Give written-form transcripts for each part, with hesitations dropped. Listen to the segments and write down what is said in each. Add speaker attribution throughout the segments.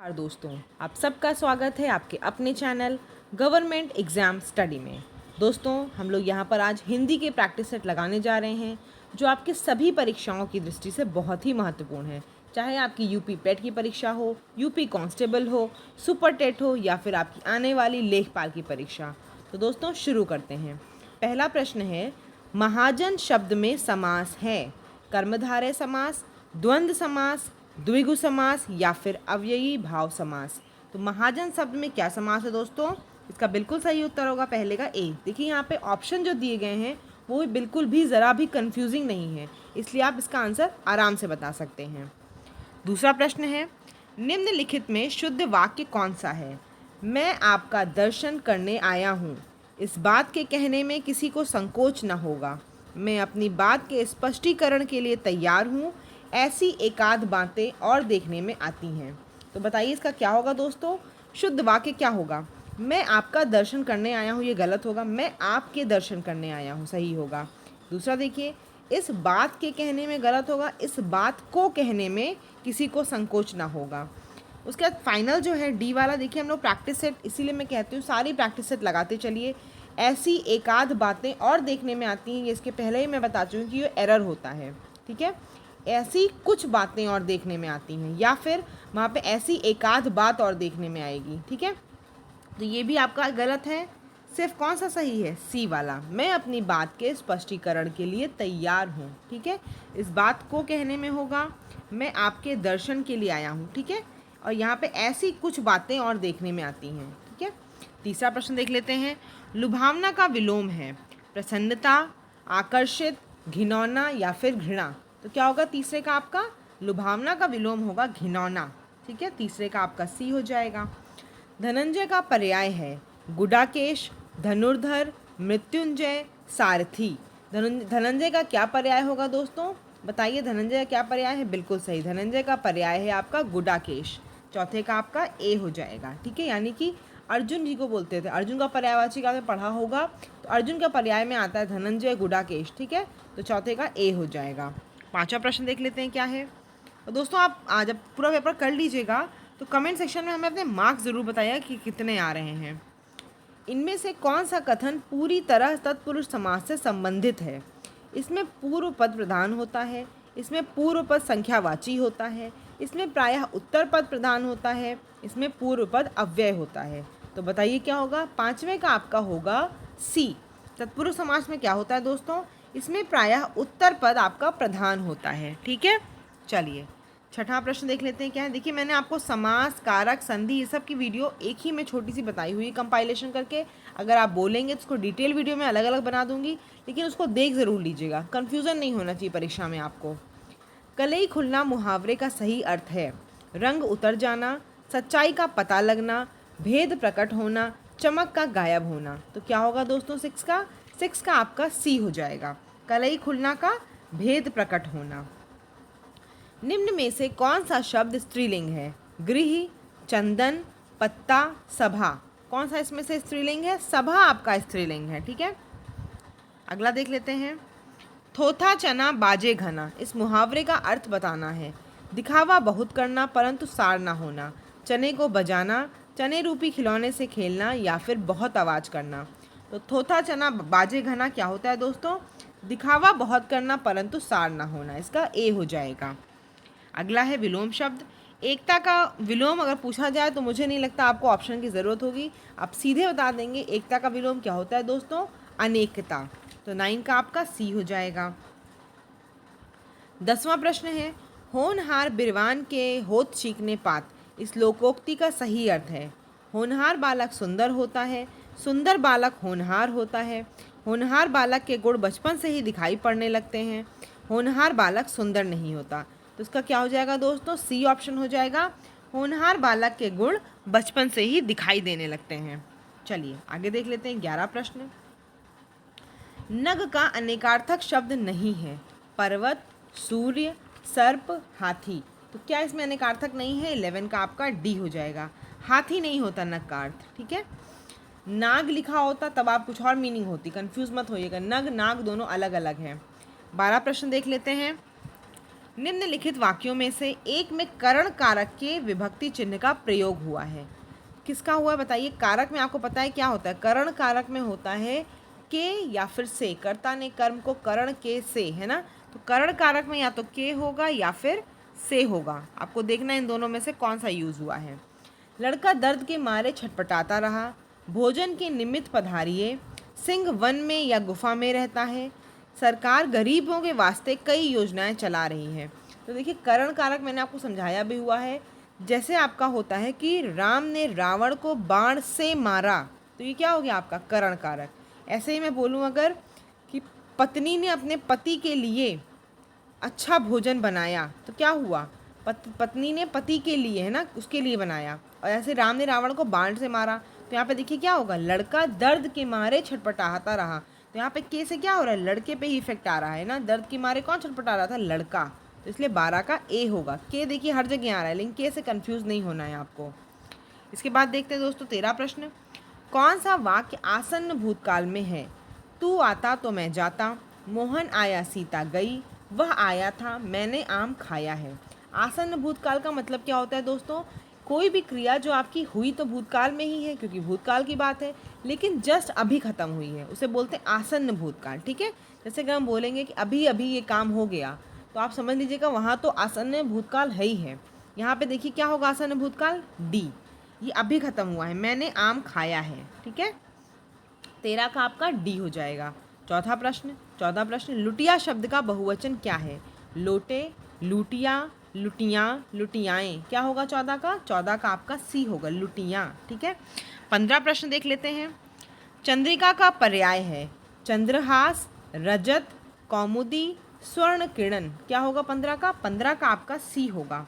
Speaker 1: नमस्कार दोस्तों, आप सबका स्वागत है आपके अपने चैनल गवर्नमेंट एग्ज़ाम स्टडी में। दोस्तों, हम लोग यहाँ पर आज हिंदी के प्रैक्टिस सेट लगाने जा रहे हैं जो आपके सभी परीक्षाओं की दृष्टि से बहुत ही महत्वपूर्ण है। चाहे आपकी यूपी पेट की परीक्षा हो, यूपी कांस्टेबल हो, सुपर टेट हो या फिर आपकी आने वाली लेखपाल की परीक्षा। तो दोस्तों शुरू करते हैं। पहला प्रश्न है, महाजन शब्द में समास है? कर्मधारय समास, द्वंद्व समास, द्विगु समास या फिर अव्ययी भाव समास। तो महाजन शब्द में क्या समास है दोस्तों? इसका बिल्कुल सही उत्तर होगा पहले का ए। देखिए यहाँ पे ऑप्शन जो दिए गए हैं वो बिल्कुल भी ज़रा भी कंफ्यूजिंग नहीं है, इसलिए आप इसका आंसर आराम से बता सकते हैं। दूसरा प्रश्न है, निम्नलिखित में शुद्ध वाक्य कौन सा है? मैं आपका दर्शन करने आया हूँ। इस बात के कहने में किसी को संकोच न होगा। मैं अपनी बात के स्पष्टीकरण के लिए तैयार हूँ। ऐसी एकाध बातें और देखने में आती हैं। तो बताइए इसका क्या होगा दोस्तों? शुद्ध वाक्य क्या होगा? मैं आपका दर्शन करने आया हूँ, ये गलत होगा। मैं आपके दर्शन करने आया हूँ, सही होगा। दूसरा देखिए, इस बात के कहने में गलत होगा। इस बात को कहने में किसी को संकोच ना होगा। उसके बाद फाइनल जो है डी वाला, देखिए हम लोग प्रैक्टिस सेट, इसीलिए मैं कहती हूँ सारी प्रैक्टिस सेट लगाते चलिए। ऐसी एकाध बातें और देखने में आती हैं, ये इसके पहले ही मैं बता चुकी हूँ कि ये एरर होता है। ठीक है, ऐसी कुछ बातें और देखने में आती हैं या फिर वहाँ पे ऐसी एकाध बात और देखने में आएगी। ठीक है, तो ये भी आपका गलत है। सिर्फ कौन सा सही है? सी वाला, मैं अपनी बात के स्पष्टीकरण के लिए तैयार हूँ। ठीक है, इस बात को कहने में होगा मैं आपके दर्शन के लिए आया हूँ। ठीक है, और यहाँ पे ऐसी कुछ बातें और देखने में आती हैं। ठीक है, तीसरा प्रश्न देख लेते हैं। लुभावना का विलोम है प्रसन्नता, आकर्षित, घिनौना या फिर घृणा। तो क्या होगा तीसरे का आपका? लुभावना का विलोम होगा घिनौना। ठीक है, तीसरे का आपका सी हो जाएगा। धनंजय का पर्याय है गुडाकेश, धनुर्धर, मृत्युंजय, सारथी। धनंजय का क्या पर्याय होगा दोस्तों? बताइए, धनंजय का क्या पर्याय है? बिल्कुल सही, धनंजय का पर्याय है आपका गुडाकेश। चौथे का आपका ए हो जाएगा। ठीक है, यानी कि अर्जुन जी को बोलते थे, अर्जुन का पर्यायवाची का आपने पढ़ा होगा, तो अर्जुन का पर्याय में आता है धनंजय, गुडाकेश। ठीक है, तो चौथे का ए हो जाएगा। पांचवा प्रश्न देख लेते हैं क्या है। तो दोस्तों आप जब पूरा पेपर कर लीजिएगा तो कमेंट सेक्शन में हमें अपने मार्क्स ज़रूर बताइएगा कि कितने आ रहे हैं। इनमें से कौन सा कथन पूरी तरह तत्पुरुष समास से संबंधित है? इसमें पूर्व पद प्रधान होता है, इसमें पूर्व पद संख्यावाची होता है, इसमें प्रायः उत्तर पद प्रधान होता है, इसमें पूर्व पद अव्यय होता है। तो बताइए क्या होगा? पांचवें का आपका होगा सी। तत्पुरुष समास में क्या होता है दोस्तों? इसमें प्रायः उत्तर पद आपका प्रधान होता है। ठीक है, चलिए छठा प्रश्न देख लेते हैं क्या है। देखिए मैंने आपको समास, कारक, संधि ये सब की वीडियो एक ही में छोटी सी बताई हुई कंपाइलेशन करके। अगर आप बोलेंगे तो उसको डिटेल वीडियो में अलग अलग बना दूंगी, लेकिन उसको देख ज़रूर लीजिएगा, कन्फ्यूज़न नहीं होना चाहिए परीक्षा में आपको। कलई खुलना मुहावरे का सही अर्थ है रंग उतर जाना, सच्चाई का पता लगना, भेद प्रकट होना, चमक का गायब होना। तो क्या होगा दोस्तों? सिक्स का आपका सी हो जाएगा, कलई खुलना का भेद प्रकट होना। निम्न में से कौन सा शब्द स्त्रीलिंग है? गृह, चंदन, पत्ता, सभा। कौन सा इसमें से स्त्रीलिंग है? सभा आपका स्त्रीलिंग है। ठीक है, अगला देख लेते हैं। थोथा चना बाजे घना, इस मुहावरे का अर्थ बताना है। दिखावा बहुत करना परंतु सार ना होना, चने को बजाना, चने रूपी खिलौने से खेलना या फिर बहुत आवाज़ करना। तो थोथा चना बाजे घना क्या होता है दोस्तों? दिखावा बहुत करना परंतु सार ना होना, इसका ए हो जाएगा। अगला है विलोम शब्द। एकता का विलोम अगर पूछा जाए तो मुझे नहीं लगता आपको ऑप्शन की ज़रूरत होगी, आप सीधे बता देंगे एकता का विलोम क्या होता है दोस्तों? अनेकता। तो 9 का आपका सी हो जाएगा। 10वां प्रश्न है, होनहार बिरवान के होत चीकने पात, इस लोकोक्ति का सही अर्थ है। होनहार बालक सुंदर होता है, सुंदर बालक होनहार होता है, होनहार बालक के गुण बचपन से ही दिखाई पड़ने लगते हैं, होनहार बालक सुंदर नहीं होता। तो इसका क्या हो जाएगा दोस्तों? सी ऑप्शन हो जाएगा, होनहार बालक के गुण बचपन से ही दिखाई देने लगते हैं। चलिए आगे देख लेते हैं 11 प्रश्न। नग का अनेकार्थक शब्द नहीं है, पर्वत, सूर्य, सर्प, हाथी। तो क्या इसमें अनेकार्थक नहीं है? 11 का आपका डी हो जाएगा, हाथी नहीं होता नग का अर्थ। ठीक है, नाग लिखा होता तब आप कुछ और मीनिंग होती, कंफ्यूज मत होइएगा, नग नाग दोनों अलग अलग हैं। 12 प्रश्न देख लेते हैं। निम्नलिखित वाक्यों में से एक में करण कारक के विभक्ति चिन्ह का प्रयोग हुआ है। किसका हुआ है बताइए। कारक में आपको पता है क्या होता है, करण कारक में होता है के या फिर से। कर्ता ने कर्म को करण के से, है ना। तो करण कारक में या तो के होगा या फिर से होगा। आपको देखना है इन दोनों में से कौन सा यूज हुआ है। लड़का दर्द के मारे छटपटाता रहा, भोजन के निमित्त पधारिए, सिंह वन में या गुफा में रहता है, सरकार गरीबों के वास्ते कई योजनाएं चला रही है। तो देखिए करण कारक मैंने आपको समझाया भी हुआ है। जैसे आपका होता है कि राम ने रावण को बाण से मारा, तो ये क्या हो गया आपका करण कारक। ऐसे ही मैं बोलूँ अगर कि पत्नी ने अपने पति के लिए अच्छा भोजन बनाया, तो क्या हुआ, पत्नी ने पति के लिए, है ना, उसके लिए बनाया। और ऐसे राम ने रावण को बाण से मारा, तो यहाँ पे देखिए क्या होगा, लड़का दर्द के मारे छटपटाता रहा। तो यहाँ पे के से क्या हो रहा है, लड़के पे ही इफेक्ट आ रहा है ना। दर्द के मारे कौन छटपटा रहा था, लड़का। तो इसलिए 12 का ए होगा। के देखिए हर जगह आ रहा है, लेकिन के से कन्फ्यूज़ नहीं होना है आपको। इसके बाद देखते हैं दोस्तों 13 प्रश्न। कौन सा वाक्य आसन्न भूतकाल में है। तू आता तो मैं जाता, मोहन आया सीता गई, वह आया था मैंने आम खाया है। आसन्न भूतकाल का मतलब क्या होता है दोस्तों, कोई भी क्रिया जो आपकी हुई तो भूतकाल में ही है क्योंकि भूतकाल की बात है, लेकिन जस्ट अभी ख़त्म हुई है, उसे बोलते हैं आसन्न भूतकाल। ठीक है, जैसे कि हम बोलेंगे कि अभी अभी ये काम हो गया, तो आप समझ लीजिएगा वहाँ तो आसन्न भूतकाल है ही है। यहाँ पे देखिए क्या होगा आसन्न भूतकाल, डी, ये अभी ख़त्म हुआ है, मैंने आम खाया है। ठीक है, 13 का आपका डी हो जाएगा। चौथा प्रश्न, 14 प्रश्न। लुटिया शब्द का बहुवचन क्या है। लोटे, लुटिया, लुटियाँ, लुटियाएँ। क्या होगा 14 का, 14 का आपका सी होगा, लुटियाँ। ठीक है, 15 प्रश्न देख लेते हैं। चंद्रिका का पर्याय है चंद्रहास, रजत, कौमुदी, स्वर्ण किरण। क्या होगा 15 का, 15 का आपका सी होगा।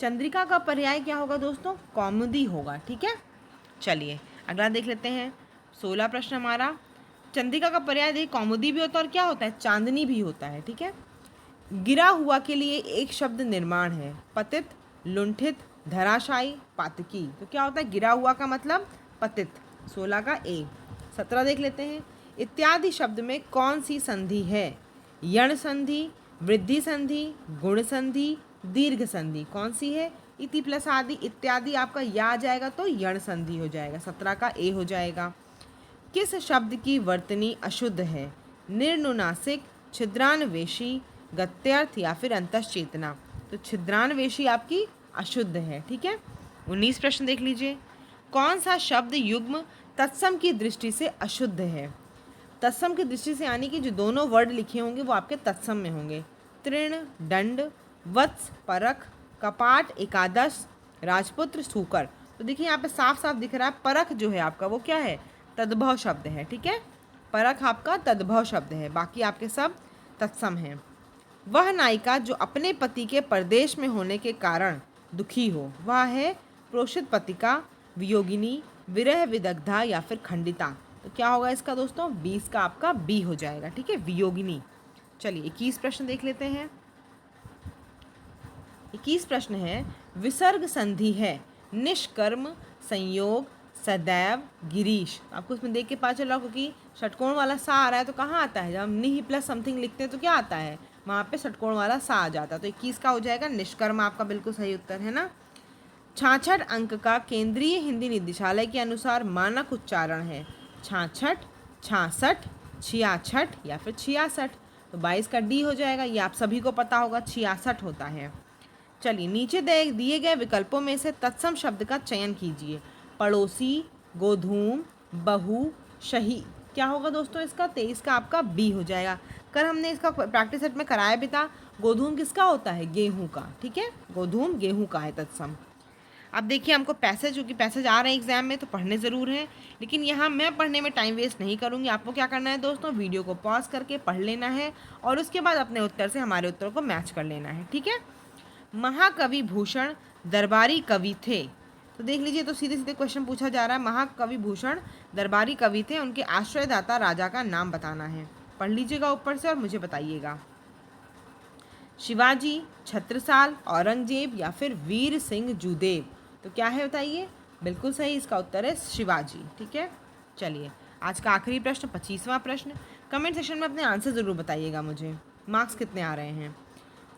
Speaker 1: चंद्रिका का पर्याय क्या होगा दोस्तों, कौमुदी होगा। ठीक है, चलिए अगला देख लेते हैं। 16 प्रश्न हमारा। चंद्रिका का पर्याय देखिए कौमुदी भी होता है और क्या होता है, चांदनी भी होता है। ठीक है, गिरा हुआ के लिए एक शब्द निर्माण है, पतित, लुंठित, धराशायी, पातकी। तो क्या होता है, गिरा हुआ का मतलब पतित। 16 का ए। 17 देख लेते हैं। इत्यादि शब्द में कौन सी संधि है। यण संधि, वृद्धि संधि, गुण संधि, दीर्घ संधि। कौन सी है, इति प्लस आदि इत्यादि आपका या आ जाएगा तो यण संधि हो जाएगा। 17 का ए हो जाएगा। किस शब्द की वर्तनी अशुद्ध है। निर्नुनासिक, छिद्रान्वेषी, गत्यर्थ या फिर अंतश्चेतना। तो छिद्रान्वेषी आपकी अशुद्ध है। ठीक है, 19 प्रश्न देख लीजिए। कौन सा शब्द युग्म तत्सम की दृष्टि से अशुद्ध है। तत्सम की दृष्टि से यानी कि जो दोनों वर्ड लिखे होंगे वो आपके तत्सम में होंगे। तृण, दंड, वत्स, परख, कपाट, एकादश, राजपुत्र, सूकर। तो देखिए यहाँ पे साफ साफ दिख रहा है परख जो है आपका वो क्या है, तद्भव शब्द है। ठीक है, परख आपका तद्भव शब्द है, बाकी आपके सब तत्सम हैं। वह नायिका जो अपने पति के परदेश में होने के कारण दुखी हो, वह है प्रोषित पतिका, वियोगिनी, विरह विदग्धा या फिर खंडिता। तो क्या होगा इसका दोस्तों, 20 का आपका बी हो जाएगा। ठीक है, वियोगिनी। चलिए 21 प्रश्न देख लेते हैं। 21 प्रश्न है, विसर्ग संधि है निष्कर्म, संयोग, सदैव, गिरीश। आपको इसमें देख के पता चल रहा क्योंकि षटकोण वाला सा आ रहा है, तो कहाँ आता है, जब हम निहि प्लस समथिंग लिखते हैं तो क्या आता है, वहाँ पे षटकोण वाला सा आ जाता है। तो 21 का हो जाएगा निष्कर्म, आपका बिल्कुल सही उत्तर है ना। 66 अंक का केंद्रीय हिंदी निदेशालय के अनुसार मानक उच्चारण है 66, 66, 66 या फिर 66। तो 22 का डी हो जाएगा, ये आप सभी को पता होगा 66 होता है। चलिए नीचे दिए गए विकल्पों में से तत्सम शब्द का चयन कीजिए। पड़ोसी, गोधूम, बहू, शही। क्या होगा दोस्तों इसका, 23 का आपका बी हो जाएगा। कल हमने इसका प्रैक्टिस सेट में कराया भी था। गोधूम किसका होता है, गेहूं का। ठीक है, गोधूम गेहूं का है तत्सम। अब देखिए हमको पैसेज, क्योंकि पैसेज आ रहे हैं एग्जाम में तो पढ़ने ज़रूर हैं, लेकिन यहाँ मैं पढ़ने में टाइम वेस्ट नहीं करूँगी। आपको क्या करना है दोस्तों, वीडियो को पॉज करके पढ़ लेना है और उसके बाद अपने उत्तर से हमारे उत्तर को मैच कर लेना है। ठीक है, महाकवि भूषण दरबारी कवि थे। तो देख लीजिए, तो सीधे सीधे क्वेश्चन पूछा जा रहा है, महाकवि भूषण दरबारी कवि थे, उनके आश्रयदाता राजा का नाम बताना है। पढ़ लीजिएगा ऊपर से और मुझे बताइएगा। शिवाजी, छत्रसाल, औरंगजेब या फिर वीर सिंह जूदेव। तो क्या है बताइए, बिल्कुल सही, इसका उत्तर है शिवाजी। ठीक है, चलिए आज का आखिरी प्रश्न 25वां प्रश्न। कमेंट सेक्शन में अपने आंसर ज़रूर बताइएगा मुझे। मार्क्स कितने आ रहे हैं।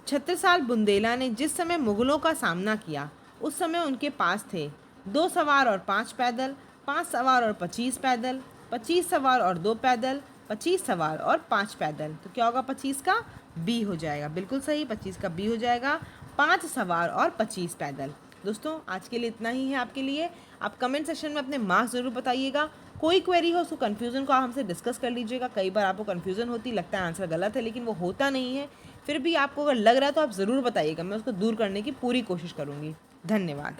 Speaker 1: छत्रसाल बुंदेला ने जिस समय मुगलों का सामना किया उस समय उनके पास थे 2 सवार और 5 पैदल, 5 सवार और 25 पैदल, 25 सवार और 2 पैदल, 25 सवार और 5 पैदल। तो क्या होगा 25 का बी हो जाएगा, बिल्कुल सही 25 का बी हो जाएगा, 5 सवार और 25 पैदल। दोस्तों आज के लिए इतना ही है आपके लिए। आप कमेंट सेक्शन में अपने मार्क्स ज़रूर बताइएगा। कोई क्वेरी हो उसको कन्फ्यूज़न को आप हमसे डिस्कस कर लीजिएगा। कई बार आपको कन्फ्यूज़न होती, लगता है आंसर गलत है लेकिन वो होता नहीं है। फिर भी आपको अगर लग रहा है तो आप ज़रूर बताइएगा, मैं उसको दूर करने की पूरी कोशिश करूँगी। धन्यवाद।